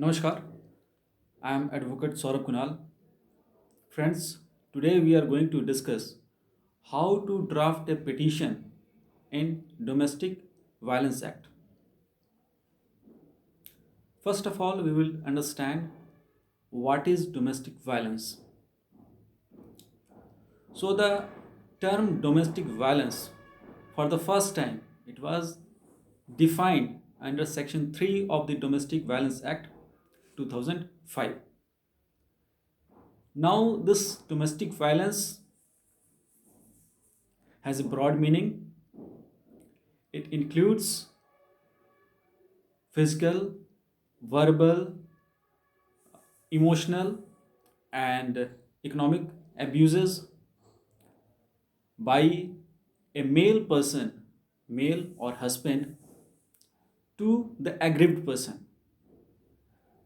Namaskar, I am Advocate Saurabh Kunal. Friends, today we are going to discuss how to draft a petition in Domestic Violence Act. First of all, we will understand what is domestic violence. So the term domestic violence, for the first time, it was defined under Section 3 of the Domestic Violence Act 2005. Now, this domestic violence has a broad meaning. It includes physical, verbal, emotional, and economic abuses by a male person, male or husband, to the aggrieved person.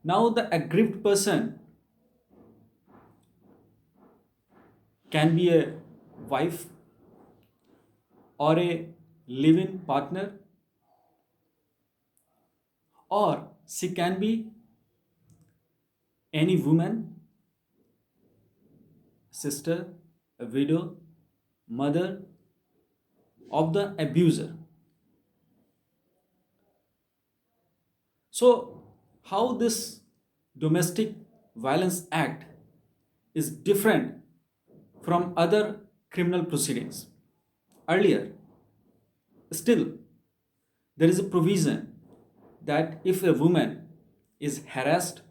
Now, the aggrieved person can be a wife or a live in partner, or she can be any woman, sister, a widow, mother of the abuser. So, how this Domestic Violence Act is different from other criminal proceedings? Earlier, still, there is a provision that if a woman is harassed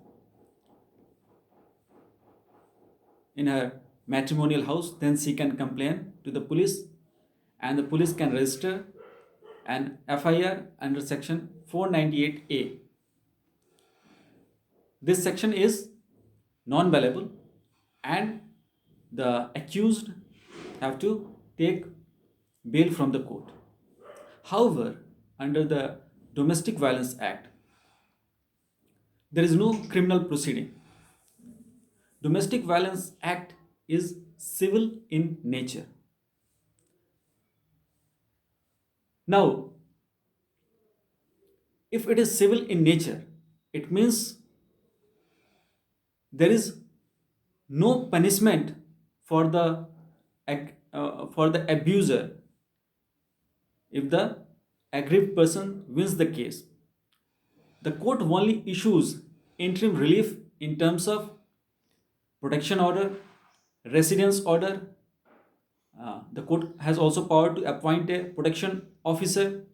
in her matrimonial house, then she can complain to the police, and the police can register an FIR under section 498A. This section is non-bailable, and the accused have to take bail from the court. However, under the Domestic Violence Act, there is no criminal proceeding. Domestic Violence Act is civil in nature. Now, if it is civil in nature, it means there is no punishment for the abuser if the aggrieved person wins the case. The court only issues interim relief in terms of protection order, residence order. The court has also power to appoint a protection officer.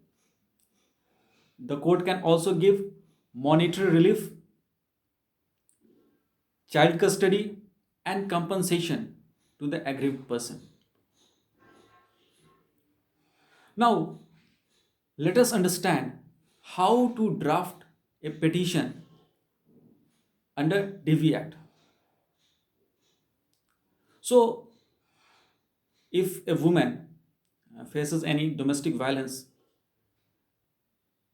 The court can also give monetary relief, child custody, and compensation to the aggrieved person. Now, let us understand how to draft a petition under DV Act. So, if a woman faces any domestic violence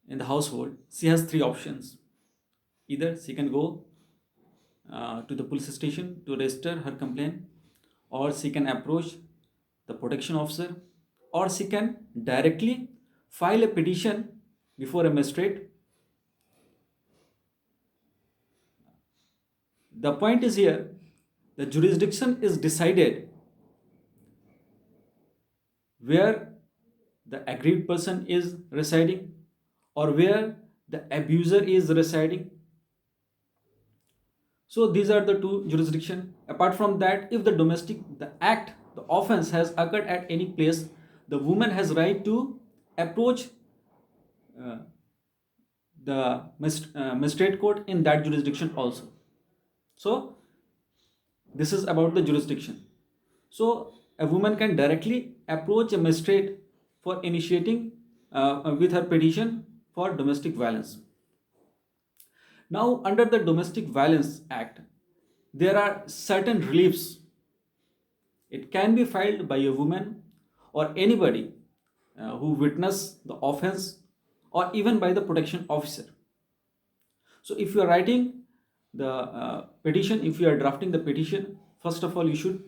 in the household, she has three options. Either she can go to the police station to register her complaint, or she can approach the protection officer, or she can directly file a petition before a magistrate. The point is here, the jurisdiction is decided where the aggrieved person is residing or where the abuser is residing. So these are the two jurisdiction. Apart from that, if the act, the offense has occurred at any place, the woman has right to approach uh, the magistrate court in that jurisdiction also. So this is about the jurisdiction. So a woman can directly approach a magistrate for initiating with her petition for domestic violence. Now, under the Domestic Violence Act, there are certain reliefs. It can be filed by a woman or anybody who witnessed the offense, or even by the protection officer. So, if you are writing the petition, if you are drafting the petition, first of all, you should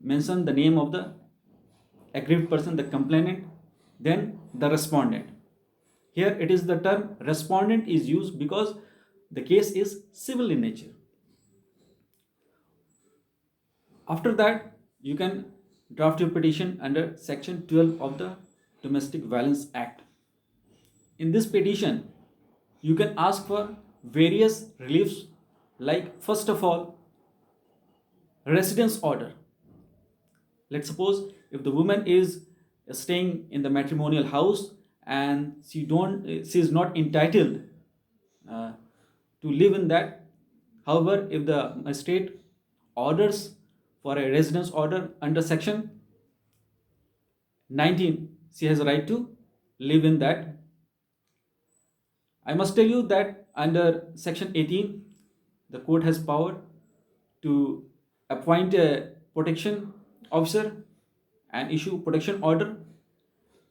mention the name of the aggrieved person, the complainant, then the respondent. Here it is the term respondent is used because the case is civil in nature. After that, you can draft your petition under Section 12 of the Domestic Violence Act. In this petition, you can ask for various reliefs, like first of all, residence order. Let's suppose if the woman is staying in the matrimonial house and she is not entitled uh, to live in that. However, if the state orders for a residence order under section 19, she has a right to live in that. I must tell you that under section 18, the court has power to appoint a protection officer and issue protection order,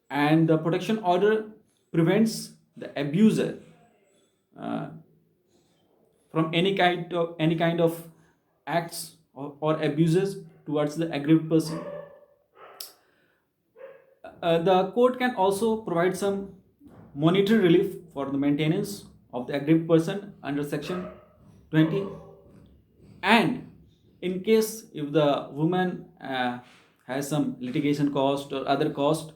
and the protection order prevents the abuser uh, from any kind of acts or abuses towards the aggrieved person. The court can also provide some monetary relief for the maintenance of the aggrieved person under section 20. And in case if the woman has some litigation cost or other cost,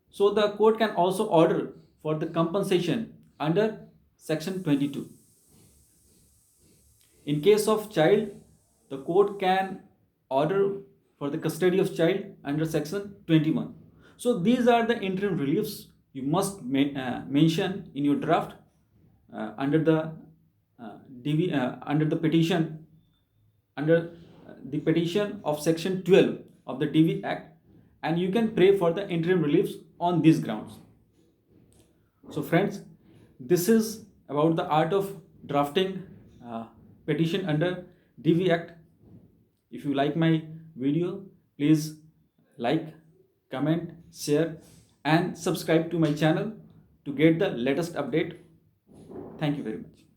so the court can also order for the compensation under section 22. In case of child, the court can order for the custody of child under section 21. So these are the interim reliefs you must mention in your draft under the under the petition, under the petition of section 12 of the DV Act, and you can pray for the interim reliefs on these grounds. So friends, this is about the art of drafting petition under DV Act. If you like my video, please like, comment, share and subscribe to my channel to get the latest update. Thank you very much.